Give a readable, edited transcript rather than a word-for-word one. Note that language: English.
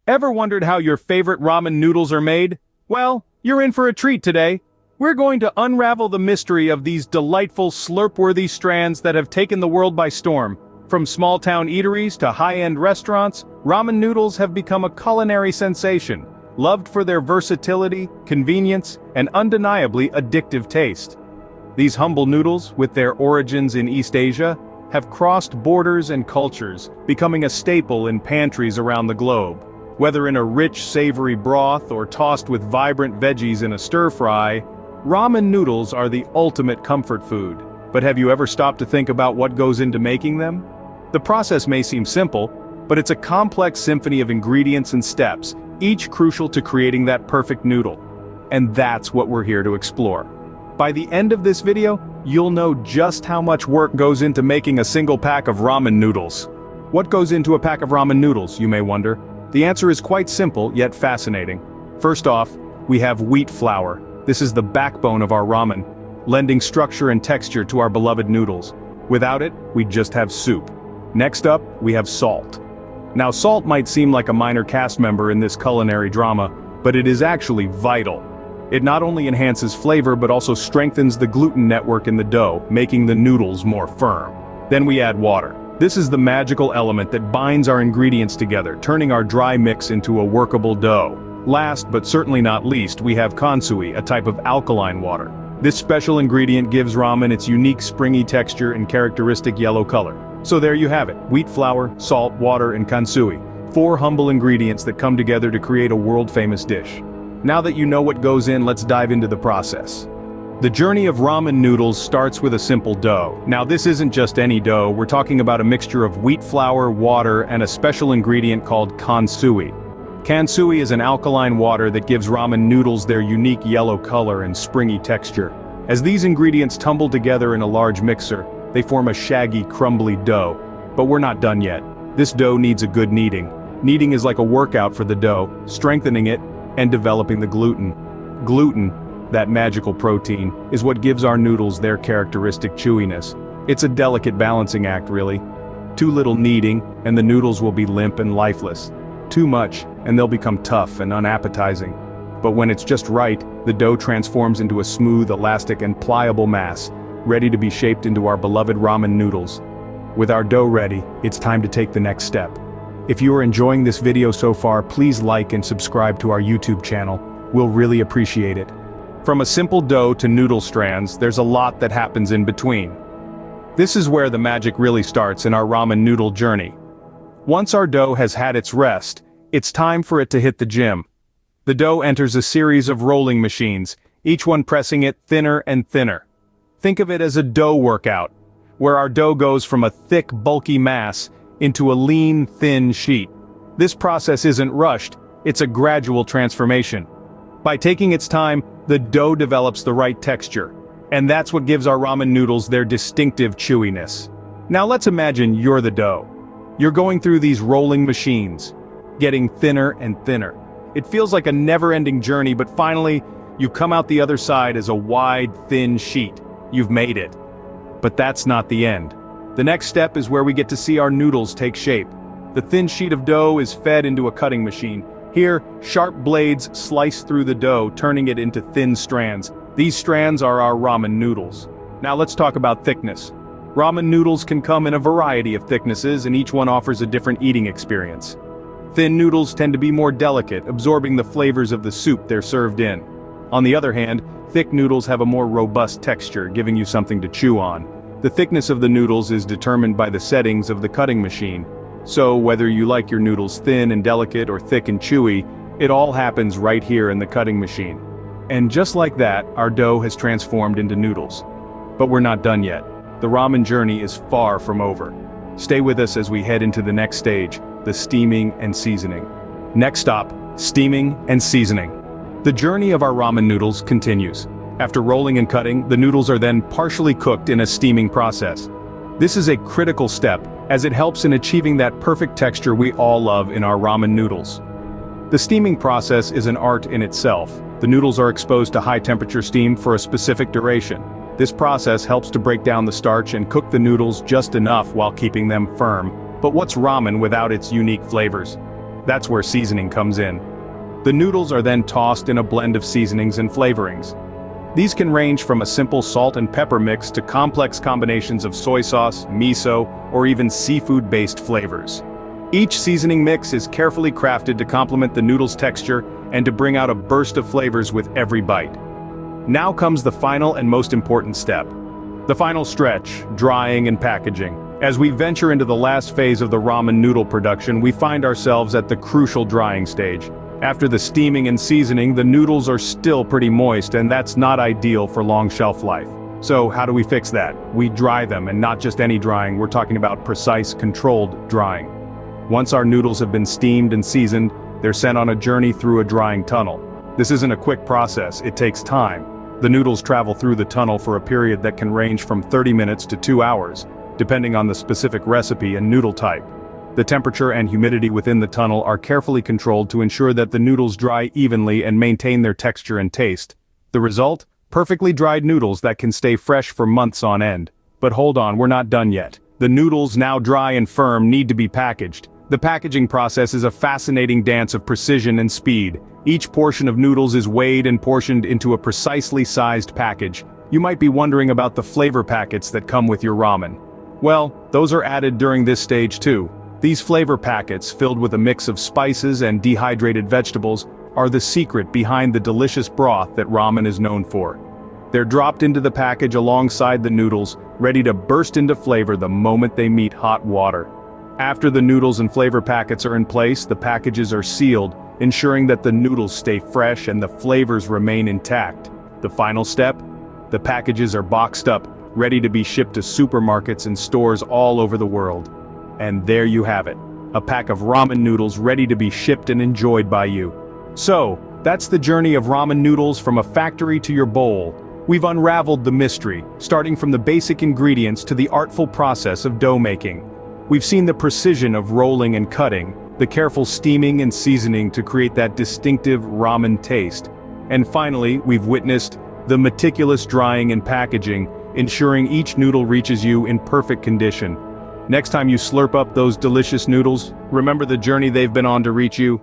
Ever wondered how your favorite ramen noodles are made? Well, you're in for a treat today. We're going to unravel the mystery of these delightful slurp-worthy strands that have taken the world by storm. From small-town eateries to high-end restaurants, ramen noodles have become a culinary sensation, loved for their versatility, convenience, and undeniably addictive taste. These humble noodles, with their origins in East Asia, have crossed borders and cultures, becoming a staple in pantries around the globe. Whether in a rich, savory broth or tossed with vibrant veggies in a stir-fry, ramen noodles are the ultimate comfort food. But have you ever stopped to think about what goes into making them? The process may seem simple, but it's a complex symphony of ingredients and steps, each crucial to creating that perfect noodle. And that's what we're here to explore. By the end of this video, you'll know just how much work goes into making a single pack of ramen noodles. What goes into a pack of ramen noodles, you may wonder? The answer is quite simple, yet fascinating. First off, we have wheat flour. This is the backbone of our ramen, lending structure and texture to our beloved noodles. Without it, we'd just have soup. Next up, we have salt. Now, salt might seem like a minor cast member in this culinary drama, but it is actually vital. It not only enhances flavor but also strengthens the gluten network in the dough, making the noodles more firm. Then we add water. This is the magical element that binds our ingredients together, turning our dry mix into a workable dough. Last but certainly not least, we have kansui, a type of alkaline water. This special ingredient gives ramen its unique springy texture and characteristic yellow color. So there you have it, wheat flour, salt, water, and kansui. 4 humble ingredients that come together to create a world-famous dish. Now that you know what goes in, let's dive into the process. The journey of ramen noodles starts with a simple dough. Now this isn't just any dough, we're talking about a mixture of wheat flour, water, and a special ingredient called kansui. Kansui is an alkaline water that gives ramen noodles their unique yellow color and springy texture. As these ingredients tumble together in a large mixer, they form a shaggy, crumbly dough. But we're not done yet. This dough needs a good kneading. Kneading is like a workout for the dough, strengthening it and developing the gluten. Gluten, that magical protein, is what gives our noodles their characteristic chewiness. It's a delicate balancing act, really. Too little kneading, and the noodles will be limp and lifeless. Too much, and they'll become tough and unappetizing. But when it's just right, the dough transforms into a smooth, elastic, and pliable mass, ready to be shaped into our beloved ramen noodles. With our dough ready, it's time to take the next step. If you are enjoying this video so far, please like and subscribe to our YouTube channel. We'll really appreciate it. From a simple dough to noodle strands, there's a lot that happens in between. This is where the magic really starts in our ramen noodle journey. Once our dough has had its rest, it's time for it to hit the gym. The dough enters a series of rolling machines, each one pressing it thinner and thinner. Think of it as a dough workout, where our dough goes from a thick, bulky mass into a lean, thin sheet. This process isn't rushed, it's a gradual transformation. By taking its time, the dough develops the right texture, and that's what gives our ramen noodles their distinctive chewiness. Now let's imagine you're the dough. You're going through these rolling machines, getting thinner and thinner. It feels like a never-ending journey, but finally, you come out the other side as a wide, thin sheet. You've made it. But that's not the end. The next step is where we get to see our noodles take shape. The thin sheet of dough is fed into a cutting machine. Here, sharp blades slice through the dough, turning it into thin strands. These strands are our ramen noodles. Now let's talk about thickness. Ramen noodles can come in a variety of thicknesses, and each one offers a different eating experience. Thin noodles tend to be more delicate, absorbing the flavors of the soup they're served in. On the other hand, thick noodles have a more robust texture, giving you something to chew on. The thickness of the noodles is determined by the settings of the cutting machine. So whether you like your noodles thin and delicate or thick and chewy, it all happens right here in the cutting machine. And just like that, our dough has transformed into noodles. But we're not done yet. The ramen journey is far from over. Stay with us as we head into the next stage, the steaming and seasoning. Next stop, steaming and seasoning. The journey of our ramen noodles continues. After rolling and cutting, the noodles are then partially cooked in a steaming process. This is a critical step, as it helps in achieving that perfect texture we all love in our ramen noodles. The steaming process is an art in itself. The noodles are exposed to high-temperature steam for a specific duration. This process helps to break down the starch and cook the noodles just enough while keeping them firm. But what's ramen without its unique flavors? That's where seasoning comes in. The noodles are then tossed in a blend of seasonings and flavorings. These can range from a simple salt and pepper mix to complex combinations of soy sauce, miso, or even seafood-based flavors. Each seasoning mix is carefully crafted to complement the noodle's texture and to bring out a burst of flavors with every bite. Now comes the final and most important step. The final stretch, drying and packaging. As we venture into the last phase of the ramen noodle production, we find ourselves at the crucial drying stage. After the steaming and seasoning, the noodles are still pretty moist, and that's not ideal for long shelf life. So how do we fix that? We dry them, and not just any drying, we're talking about precise, controlled drying. Once our noodles have been steamed and seasoned, they're sent on a journey through a drying tunnel. This isn't a quick process, it takes time. The noodles travel through the tunnel for a period that can range from 30 minutes to 2 hours, depending on the specific recipe and noodle type. The temperature and humidity within the tunnel are carefully controlled to ensure that the noodles dry evenly and maintain their texture and taste. The result? Perfectly dried noodles that can stay fresh for months on end. But hold on, we're not done yet. The noodles, now dry and firm, need to be packaged. The packaging process is a fascinating dance of precision and speed. Each portion of noodles is weighed and portioned into a precisely sized package. You might be wondering about the flavor packets that come with your ramen. Well, those are added during this stage too. These flavor packets, filled with a mix of spices and dehydrated vegetables, are the secret behind the delicious broth that ramen is known for. They're dropped into the package alongside the noodles, ready to burst into flavor the moment they meet hot water. After the noodles and flavor packets are in place, the packages are sealed, ensuring that the noodles stay fresh and the flavors remain intact. The final step? The packages are boxed up, ready to be shipped to supermarkets and stores all over the world. And there you have it, a pack of ramen noodles ready to be shipped and enjoyed by you. So, that's the journey of ramen noodles from a factory to your bowl. We've unraveled the mystery, starting from the basic ingredients to the artful process of dough making. We've seen the precision of rolling and cutting, the careful steaming and seasoning to create that distinctive ramen taste. And finally, we've witnessed the meticulous drying and packaging, ensuring each noodle reaches you in perfect condition. Next time you slurp up those delicious noodles, remember the journey they've been on to reach you.